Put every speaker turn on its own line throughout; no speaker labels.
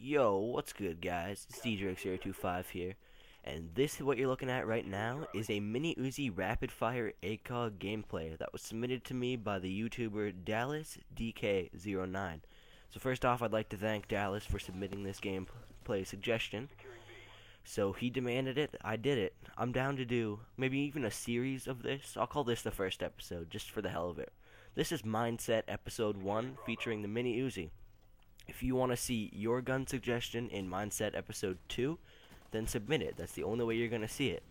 Yo, what's good, guys? It's Ddrake025 here, and what you're looking at right now is a mini Uzi rapid fire ACOG gameplay that was submitted to me by the YouTuber Ddrake025. So first off, I'd like to thank Dallas for submitting this gameplay suggestion. So he demanded it, I did it. I'm down to do maybe even a series of this. I'll call this the first episode, just for the hell of it. This is Mindset Episode 1, featuring the mini Uzi. If you want to see your gun suggestion in Mindset Episode 2, then submit it. That's the only way you're going to see it.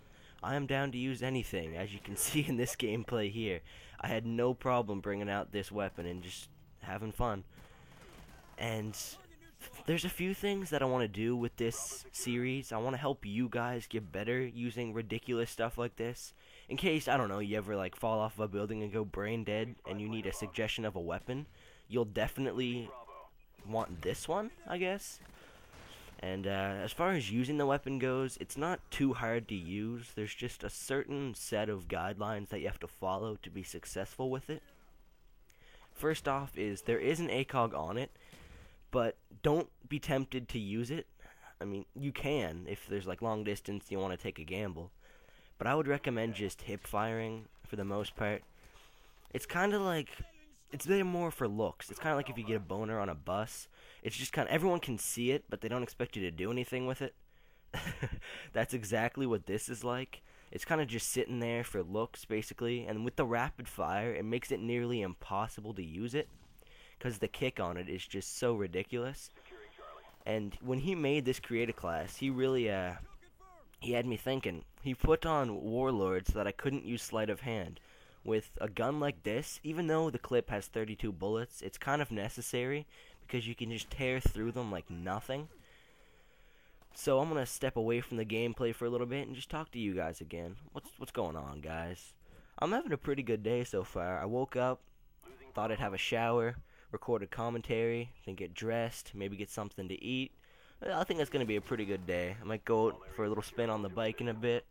I am down to use anything, as you can see in this gameplay here. I had no problem bringing out this weapon and just having fun. And there's a few things that I want to do with this series. I want to help you guys get better using ridiculous stuff like this. In case, I don't know, you ever like fall off of a building and go brain dead and you need a suggestion of a weapon, you'll definitely want this one, I guess. And as far as using the weapon goes, it's not too hard to use. There's just a certain set of guidelines that you have to follow to be successful with it. First off is there is an ACOG on it, but don't be tempted to use it. I mean, you can if there's like long distance and you want to take a gamble, but I would recommend just hip firing for the most part. It's kind of like, it's there more for looks. It's kind of like if you get a boner on a bus. It's just kind of, everyone can see it, but they don't expect you to do anything with it. That's exactly what this is like. It's kind of just sitting there for looks, basically. And with the rapid fire, it makes it nearly impossible to use it, because the kick on it is just so ridiculous. And when he made this creative class, he really, he had me thinking. He put on Warlord so that I couldn't use sleight of hand. With a gun like this, even though the clip has 32 bullets, it's kind of necessary because you can just tear through them like nothing. So I'm going to step away from the gameplay for a little bit and just talk to you guys again. What's going on, guys? I'm having a pretty good day so far. I woke up, thought I'd have a shower, record a commentary, then get dressed, maybe get something to eat. I think that's going to be a pretty good day. I might go out for a little spin on the bike in a bit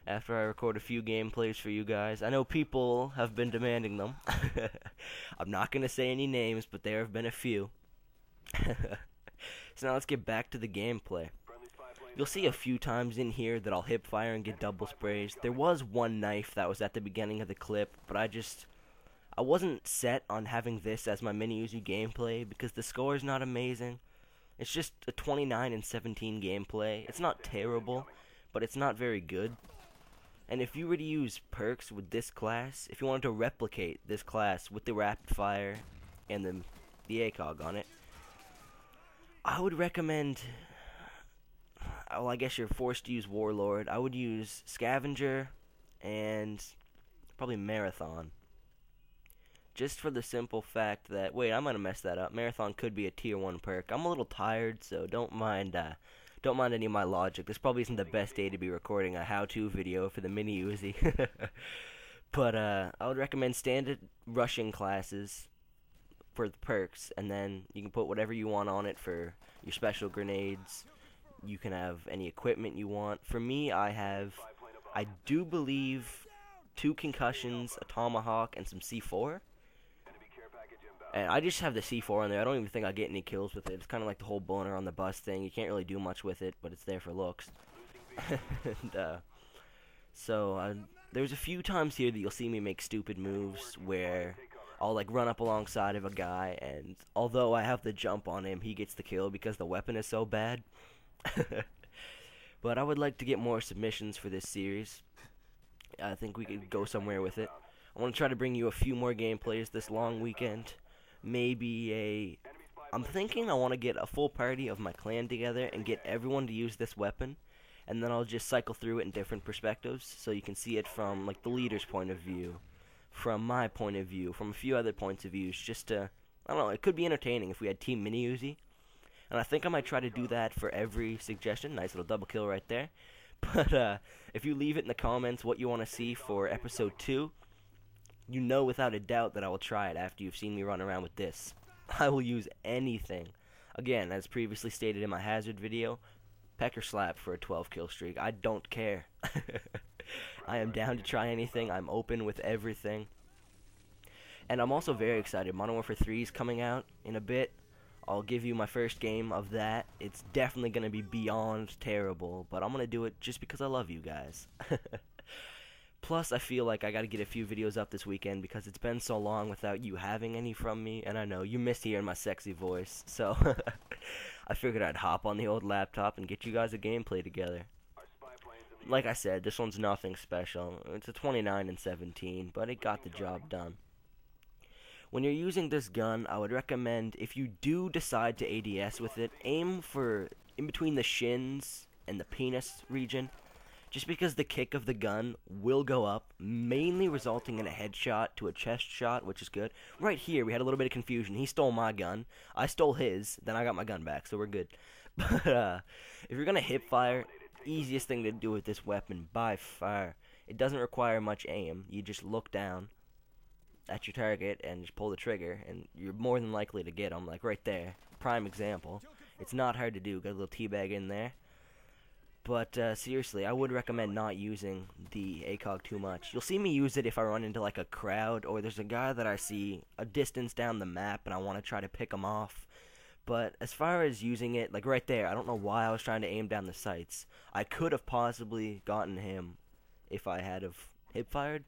after I record a few gameplays for you guys. I know people have been demanding them. I'm not going to say any names, but there have been a few. So now let's get back to the gameplay. You'll see a few times in here that I'll hip fire and get double sprays. There was one knife that was at the beginning of the clip, but I wasn't set on having this as my mini Uzi gameplay because the score is not amazing. It's just a 29-17 gameplay. It's not terrible, but it's not very good. And if you were to use perks with this class, if you wanted to replicate this class with the rapid fire and the ACOG on it, I would recommend, well, I guess you're forced to use Warlord. I would use Scavenger and probably Marathon. Just for the simple fact that, wait, I might have messed that up. Marathon could be a tier 1 perk. I'm a little tired, so don't mind any of my logic. This probably isn't the best day to be recording a how-to video for the mini Uzi. But I would recommend standard rushing classes for the perks, and then you can put whatever you want on it for your special grenades. You can have any equipment you want. For me, I do believe 2 concussions, a tomahawk, and some C4. And I just have the C4 on there. I don't even think I get any kills with it. It's kind of like the whole boner on the bus thing. You can't really do much with it, but it's there for looks. And, there's a few times here that you'll see me make stupid moves where I'll like run up alongside of a guy, and although I have the jump on him, he gets the kill because the weapon is so bad. But I would like to get more submissions for this series. I think we could go somewhere with it. I want to try to bring you a few more gameplays this long weekend. I'm thinking I want to get a full party of my clan together and get everyone to use this weapon, and then I'll just cycle through it in different perspectives so you can see it from like the leader's point of view, from my point of view, from a few other points of views, just to, I don't know, it could be entertaining if we had Team Mini Uzi. And I think I might try to do that for every suggestion. Nice little double kill right there. But if you leave it in the comments what you want to see for episode 2, you know without a doubt that I will try it after you've seen me run around with this. I will use anything. Again, as previously stated in my hazard video, peck or slap for a 12 kill streak. I don't care. I am down to try anything. I'm open with everything. And I'm also very excited. Modern Warfare 3 is coming out in a bit. I'll give you my first game of that. It's definitely going to be beyond terrible, but I'm going to do it just because I love you guys. Plus, I feel like I got to get a few videos up this weekend because it's been so long without you having any from me, and I know you missed hearing my sexy voice, so I figured I'd hop on the old laptop and get you guys a gameplay together. Like I said, this one's nothing special. It's a 29 and 17, but it got the job done. When you're using this gun, I would recommend, if you do decide to ADS with it, aim for in between the shins and the penis region, just because the kick of the gun will go up, mainly resulting in a headshot to a chest shot, which is good. Right here, we had a little bit of confusion. He stole my gun. I stole his, then I got my gun back, so we're good. But if you're going to hip fire, easiest thing to do with this weapon by far. It doesn't require much aim. You just look down at your target and just pull the trigger, and you're more than likely to get them, like right there. Prime example. It's not hard to do. Got a little teabag in there. But seriously, I would recommend not using the ACOG too much. You'll see me use it if I run into like a crowd, or there's a guy that I see a distance down the map and I want to try to pick him off. But as far as using it, like right there, I don't know why I was trying to aim down the sights. I could have possibly gotten him if I had have hip fired,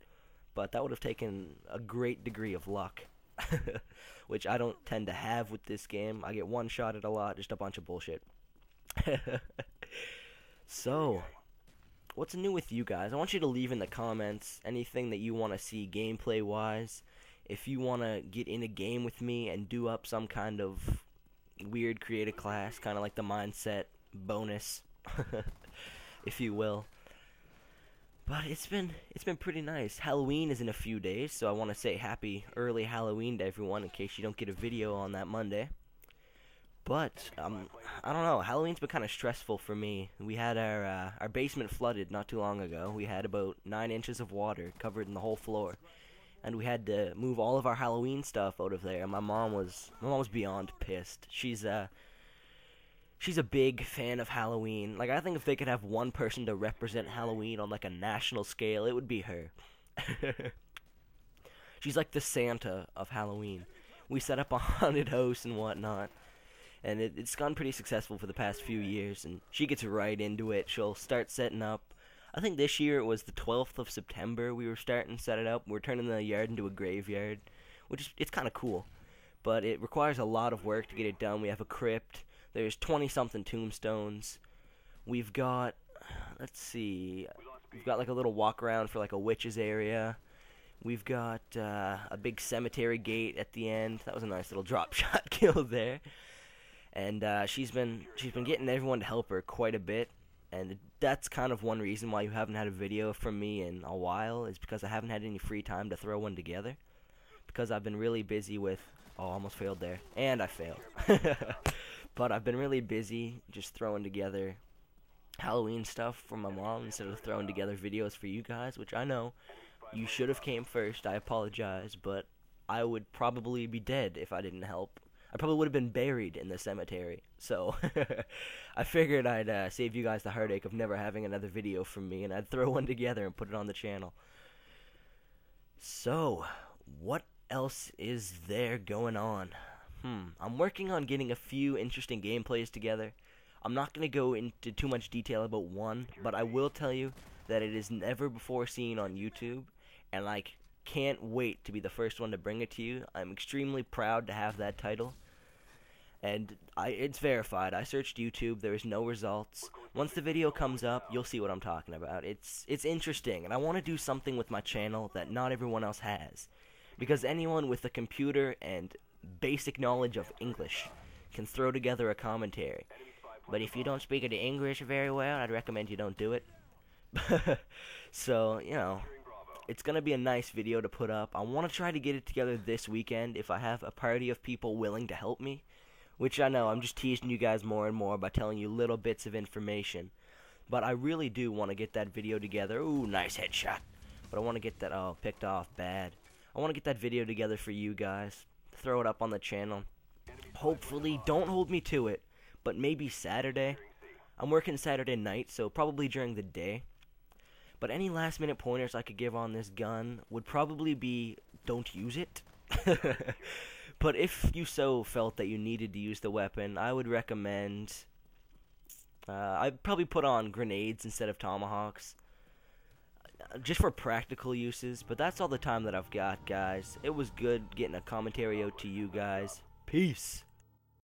but that would have taken a great degree of luck, which I don't tend to have with this game. I get one-shotted a lot, just a bunch of bullshit. So, what's new with you guys? I want you to leave in the comments anything that you want to see gameplay-wise. If you want to get in a game with me and do up some kind of weird creative class, kind of like the mindset bonus, if you will. But it's been pretty nice. Halloween is in a few days, so I want to say happy early Halloween to everyone in case you don't get a video on that Monday. But I don't know. Halloween's been kind of stressful for me. We had our basement flooded not too long ago. We had about 9 inches of water covered in the whole floor, and we had to move all of our Halloween stuff out of there. My mom was beyond pissed. She's a big fan of Halloween. Like, I think if they could have one person to represent Halloween on like a national scale, it would be her. She's like the Santa of Halloween. We set up a haunted house and whatnot, and it's gone pretty successful for the past few years, and she gets right into it. She'll start setting up. I think this year it was the 12th of September we were starting to set it up. We're turning the yard into a graveyard, it's kind of cool, but it requires a lot of work to get it done. We have a crypt. There's 20-something tombstones. We've got, let's see, we've got like a little walk around for like a witch's area. We've got a big cemetery gate at the end. That was a nice little drop shot kill there. And she's been getting everyone to help her quite a bit, and that's kind of one reason why you haven't had a video from me in a while, is because I haven't had any free time to throw one together, because I've been really busy with, I almost failed there, and I failed. But I've been really busy just throwing together Halloween stuff for my mom instead of throwing together videos for you guys, which I know you should have came first. I apologize, but I would probably be dead if I didn't help. I probably would have been buried in the cemetery. So I figured I'd save you guys the heartache of never having another video from me, and I'd throw one together and put it on the channel. So, what else is there going on? I'm working on getting a few interesting gameplays together. I'm not going to go into too much detail about one, but I will tell you that it is never before seen on YouTube, and I can't wait to be the first one to bring it to you. I'm extremely proud to have that title, and it's verified. I searched YouTube, there is no results. Once the video comes up, you'll see what I'm talking about. It's interesting, and I want to do something with my channel that not everyone else has, because anyone with a computer and basic knowledge of English can throw together a commentary. But if you don't speak the English very well, I'd recommend you don't do it. So, you know, it's going to be a nice video to put up. I want to try to get it together this weekend if I have a party of people willing to help me. Which I know, I'm just teasing you guys more and more by telling you little bits of information. But I really do want to get that video together. Ooh, nice headshot. But I want to get that, oh, picked off, bad. I want to get that video together for you guys. Throw it up on the channel. Hopefully, don't hold me to it, but maybe Saturday. I'm working Saturday night, so probably during the day. But any last minute pointers I could give on this gun would probably be, don't use it. But if you so felt that you needed to use the weapon, I would recommend... I'd probably put on grenades instead of tomahawks. Just for practical uses, but that's all the time that I've got, guys. It was good getting a commentary out to you guys. Peace.